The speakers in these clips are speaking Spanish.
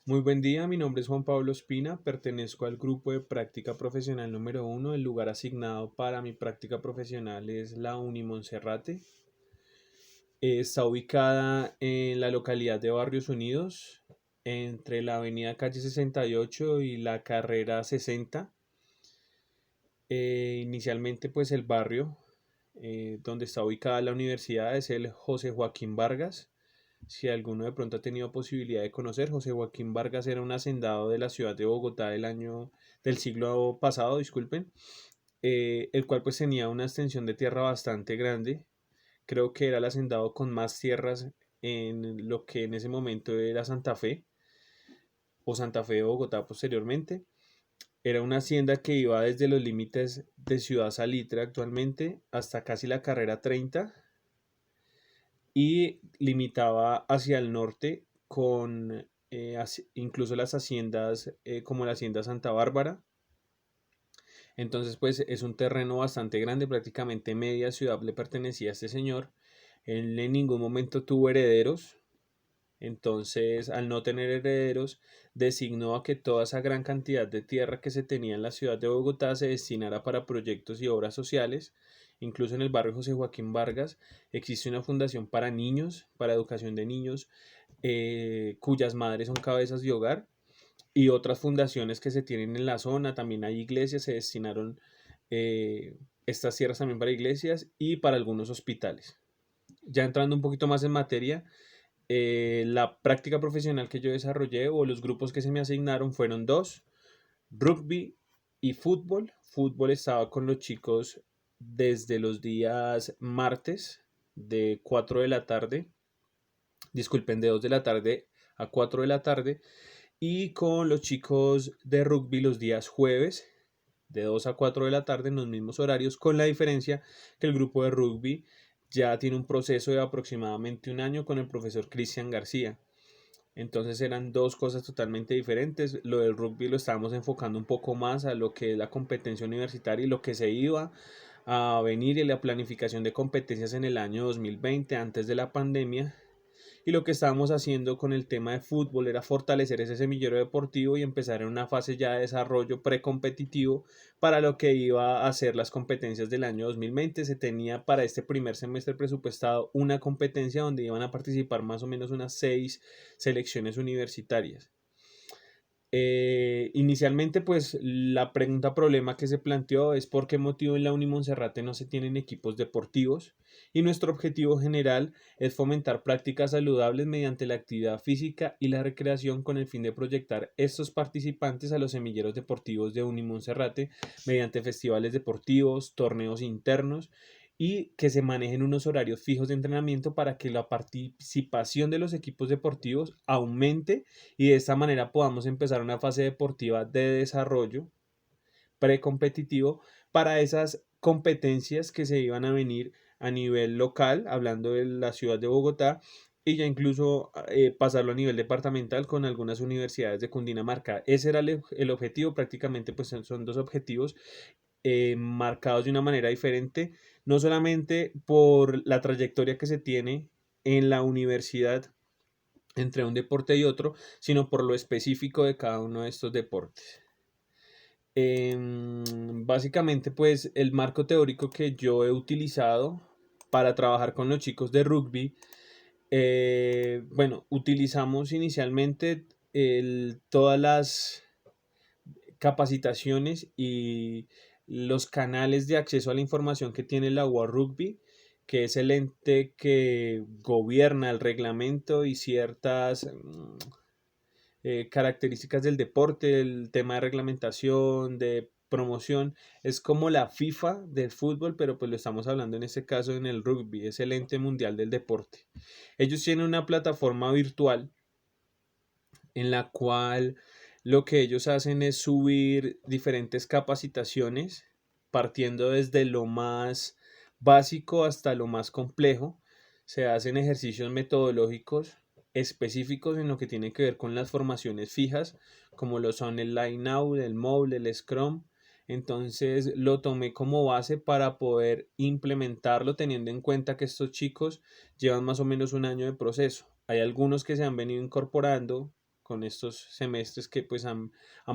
Muy buen día, mi nombre es Juan Pablo Espina, pertenezco al grupo de práctica profesional número uno. El lugar asignado para mi práctica profesional es la Unimonserrate. Está ubicada en la localidad de Barrios Unidos, entre la avenida Calle 68 y la carrera 60. Inicialmente, pues el barrio donde está ubicada la universidad es el José Joaquín Vargas. Si alguno de pronto ha tenido posibilidad de conocer, José Joaquín Vargas era un hacendado de la ciudad de Bogotá del siglo pasado, disculpen, el cual pues tenía una extensión de tierra bastante grande. Creo que era el hacendado con más tierras en lo que en ese momento era Santa Fe o Santa Fe de Bogotá posteriormente. Era una hacienda que iba desde los límites de Ciudad Salitre actualmente hasta casi la carrera 30 y limitaba hacia el norte con incluso las haciendas como la hacienda Santa Bárbara. Entonces pues es un terreno bastante grande, prácticamente media ciudad le pertenecía a este señor. Él en ningún momento tuvo herederos, entonces al no tener herederos designó a que toda esa gran cantidad de tierra que se tenía en la ciudad de Bogotá se destinara para proyectos y obras sociales. Incluso en el barrio José Joaquín Vargas existe una fundación para niños, para educación de niños, cuyas madres son cabezas de hogar, y otras fundaciones que se tienen en la zona. También hay iglesias, se destinaron eh, estas tierras también para iglesias y para algunos hospitales. Ya entrando un poquito más en materia, la práctica profesional que yo desarrollé o los grupos que se me asignaron fueron dos: rugby y fútbol. Fútbol estaba con los chicos desde los días martes de 4 de la tarde, disculpen, de 2 de la tarde a 4 de la tarde, y con los chicos de rugby los días jueves de 2 a 4 de la tarde en los mismos horarios, con la diferencia que el grupo de rugby ya tiene un proceso de aproximadamente un año con el profesor Cristian García. Entonces eran dos cosas totalmente diferentes. Lo del rugby lo estábamos enfocando un poco más a lo que es la competencia universitaria y lo que se iba a venir y la planificación de competencias en el año 2020 antes de la pandemia. Y lo que estábamos haciendo con el tema de fútbol era fortalecer ese semillero deportivo y empezar en una fase ya de desarrollo precompetitivo para lo que iba a ser las competencias del año 2020. Se tenía para este primer semestre presupuestado una competencia donde iban a participar más o menos unas 6 selecciones universitarias. Inicialmente, pues la pregunta problema que se planteó es por qué motivo en la Unimonserrate no se tienen equipos deportivos, y nuestro objetivo general es fomentar prácticas saludables mediante la actividad física y la recreación con el fin de proyectar estos participantes a los semilleros deportivos de Unimonserrate mediante festivales deportivos, torneos internos y que se manejen unos horarios fijos de entrenamiento para que la participación de los equipos deportivos aumente y de esta manera podamos empezar una fase deportiva de desarrollo precompetitivo para esas competencias que se iban a venir a nivel local, hablando de la ciudad de Bogotá, y ya incluso pasarlo a nivel departamental con algunas universidades de Cundinamarca. Ese era el objetivo. Prácticamente pues son dos objetivos marcados de una manera diferente, no solamente por la trayectoria que se tiene en la universidad entre un deporte y otro, sino por lo específico de cada uno de estos deportes. Básicamente, pues el marco teórico que yo he utilizado para trabajar con los chicos de rugby, bueno, utilizamos inicialmente todas las capacitaciones y los canales de acceso a la información que tiene la UA Rugby, que es el ente que gobierna el reglamento y ciertas características del deporte, el tema de reglamentación, de promoción. Es como la FIFA del fútbol, pero pues lo estamos hablando en este caso en el rugby, es el ente mundial del deporte. Ellos tienen una plataforma virtual en la cual lo que ellos hacen es subir diferentes capacitaciones, partiendo desde lo más básico hasta lo más complejo. Se hacen ejercicios metodológicos específicos en lo que tiene que ver con las formaciones fijas, como lo son el line out, el mobile, el scrum. Entonces lo tomé como base para poder implementarlo, teniendo en cuenta que estos chicos llevan más o menos un año de proceso. Hay algunos que se han venido incorporando con estos semestres que pues han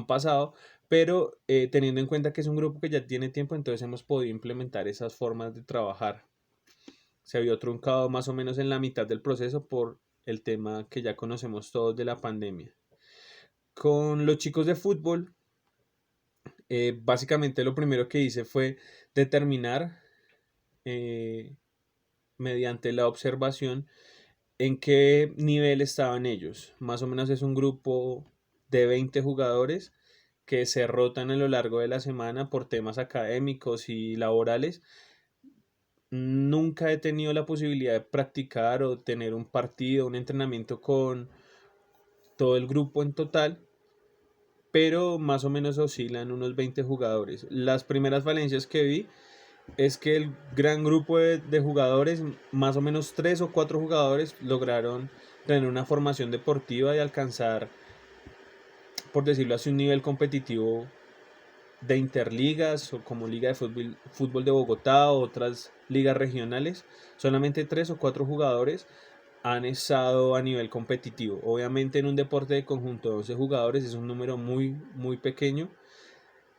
pasado, pero teniendo en cuenta que es un grupo que ya tiene tiempo, entonces hemos podido implementar esas formas de trabajar. Se vio truncado más o menos en la mitad del proceso por el tema que ya conocemos todos de la pandemia. Con los chicos de fútbol, básicamente lo primero que hice fue determinar eh, mediante la observación en qué nivel estaban ellos. Más o menos es un grupo de 20 jugadores que se rotan a lo largo de la semana por temas académicos y laborales. Nunca he tenido la posibilidad de practicar o tener un partido, un entrenamiento con todo el grupo en total, pero más o menos oscilan unos 20 jugadores. Las primeras falencias que vi es que el gran grupo de jugadores, más o menos 3 o 4 jugadores, lograron tener una formación deportiva y alcanzar, por decirlo así, un nivel competitivo de interligas o como Liga de Fútbol de Bogotá o otras ligas regionales. Solamente 3 o 4 jugadores han estado a nivel competitivo. Obviamente en un deporte de conjunto de 11 jugadores es un número muy, muy pequeño.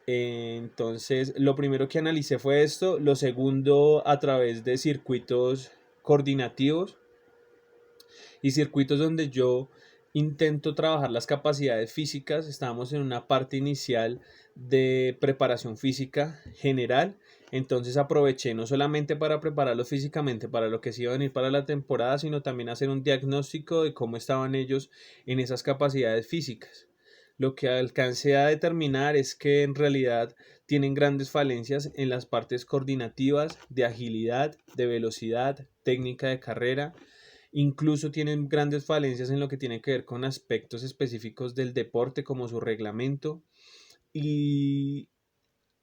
Entonces, lo primero que analicé fue esto. Lo segundo, a través de circuitos coordinativos y circuitos donde yo intento trabajar las capacidades físicas. Estábamos en una parte inicial de preparación física general. Entonces aproveché no solamente para prepararlos físicamente para lo que se iba a venir para la temporada, sino también hacer un diagnóstico de cómo estaban ellos en esas capacidades físicas. Lo que alcancé a determinar es que en realidad tienen grandes falencias en las partes coordinativas, de agilidad, de velocidad, técnica de carrera. Incluso tienen grandes falencias en lo que tiene que ver con aspectos específicos del deporte, como su reglamento. Y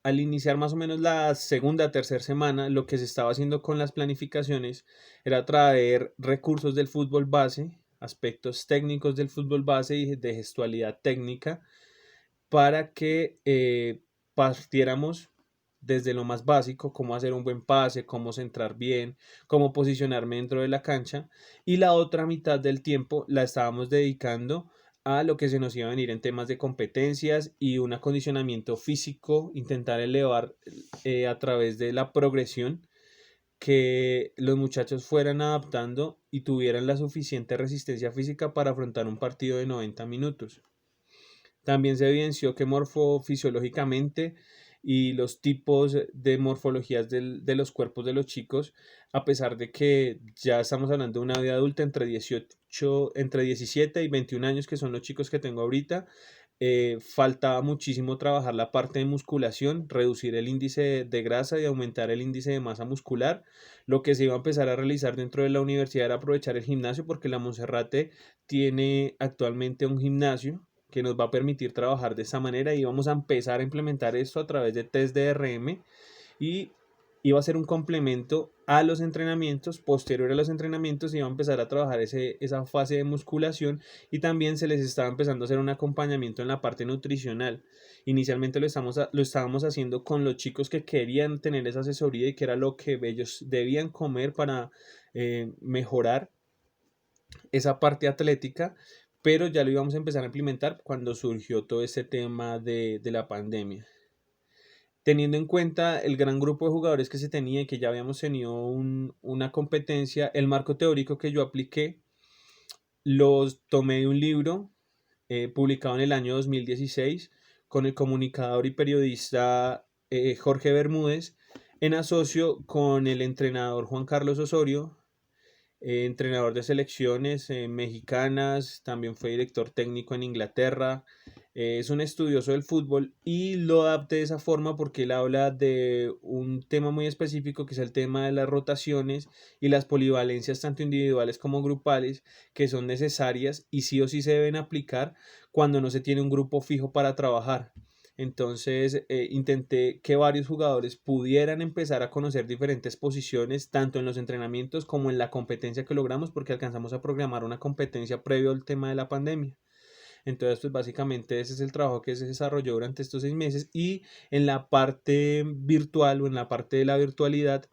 al iniciar más o menos la segunda, tercera semana, lo que se estaba haciendo con las planificaciones era traer recursos del fútbol base, aspectos técnicos del fútbol base y de gestualidad técnica, para que partiéramos desde lo más básico, cómo hacer un buen pase, cómo centrar bien, cómo posicionarme dentro de la cancha, y la otra mitad del tiempo la estábamos dedicando a lo que se nos iba a venir en temas de competencias y un acondicionamiento físico, intentar elevar a través de la progresión, que los muchachos fueran adaptando y tuvieran la suficiente resistencia física para afrontar un partido de 90 minutos. También se evidenció que morfofisiológicamente y los tipos de morfologías de los cuerpos de los chicos, a pesar de que ya estamos hablando de una vida adulta entre 17 y 21 años, que son los chicos que tengo ahorita, faltaba muchísimo trabajar la parte de musculación, reducir el índice de grasa y aumentar el índice de masa muscular. Lo que se iba a empezar a realizar dentro de la universidad era aprovechar el gimnasio, porque la Monserrate tiene actualmente un gimnasio que nos va a permitir trabajar de esa manera, y vamos a empezar a implementar esto a través de test de RM, y iba a ser un complemento a los entrenamientos. Posterior a los entrenamientos iba a empezar a trabajar esa fase de musculación, y también se les estaba empezando a hacer un acompañamiento en la parte nutricional. Inicialmente lo estábamos haciendo con los chicos que querían tener esa asesoría y que era lo que ellos debían comer para mejorar esa parte atlética, pero ya lo íbamos a empezar a implementar cuando surgió todo ese tema de la pandemia. Teniendo en cuenta el gran grupo de jugadores que se tenía y que ya habíamos tenido una competencia, el marco teórico que yo apliqué los tomé de un libro publicado en el año 2016 con el comunicador y periodista Jorge Bermúdez, en asocio con el entrenador Juan Carlos Osorio, entrenador de selecciones mexicanas. También fue director técnico en Inglaterra. Es un estudioso del fútbol y lo adapté de esa forma porque él habla de un tema muy específico, que es el tema de las rotaciones y las polivalencias tanto individuales como grupales, que son necesarias y sí o sí se deben aplicar cuando no se tiene un grupo fijo para trabajar. Entonces intenté que varios jugadores pudieran empezar a conocer diferentes posiciones, tanto en los entrenamientos como en la competencia que logramos, porque alcanzamos a programar una competencia previo al tema de la pandemia. Entonces, pues básicamente ese es el trabajo que se desarrolló durante estos 6 meses. Y en la parte virtual o en la parte de la virtualidad,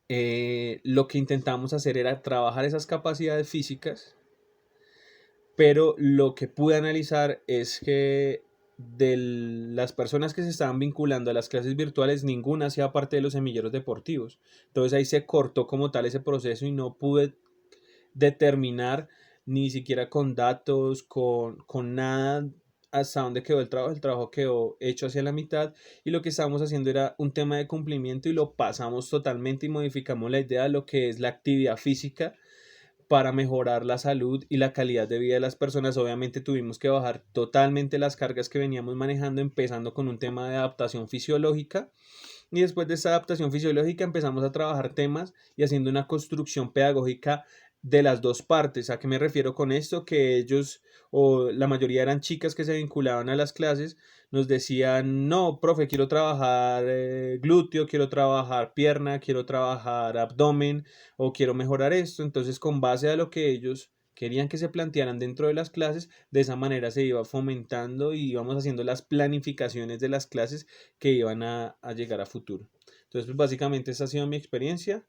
lo que intentamos hacer era trabajar esas capacidades físicas, pero lo que pude analizar es que de las personas que se estaban vinculando a las clases virtuales, ninguna hacía parte de los semilleros deportivos. Entonces ahí se cortó como tal ese proceso y no pude determinar ni siquiera con datos, con nada hasta dónde quedó el trabajo quedó hecho hacia la mitad y lo que estábamos haciendo era un tema de cumplimiento y lo pasamos totalmente y modificamos la idea de lo que es la actividad física para mejorar la salud y la calidad de vida de las personas. Obviamente tuvimos que bajar totalmente las cargas que veníamos manejando, empezando con un tema de adaptación fisiológica. Y después de esta adaptación fisiológica empezamos a trabajar temas y haciendo una construcción pedagógica de las dos partes. ¿A qué me refiero con esto? Que ellos, o la mayoría eran chicas que se vinculaban a las clases, nos decían, no, profe, quiero trabajar glúteo, quiero trabajar pierna, quiero trabajar abdomen o quiero mejorar esto. Entonces, con base a lo que ellos querían que se plantearan dentro de las clases, de esa manera se iba fomentando y íbamos haciendo las planificaciones de las clases que iban a llegar a futuro. Entonces, pues básicamente esa ha sido mi experiencia.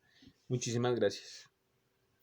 Muchísimas gracias.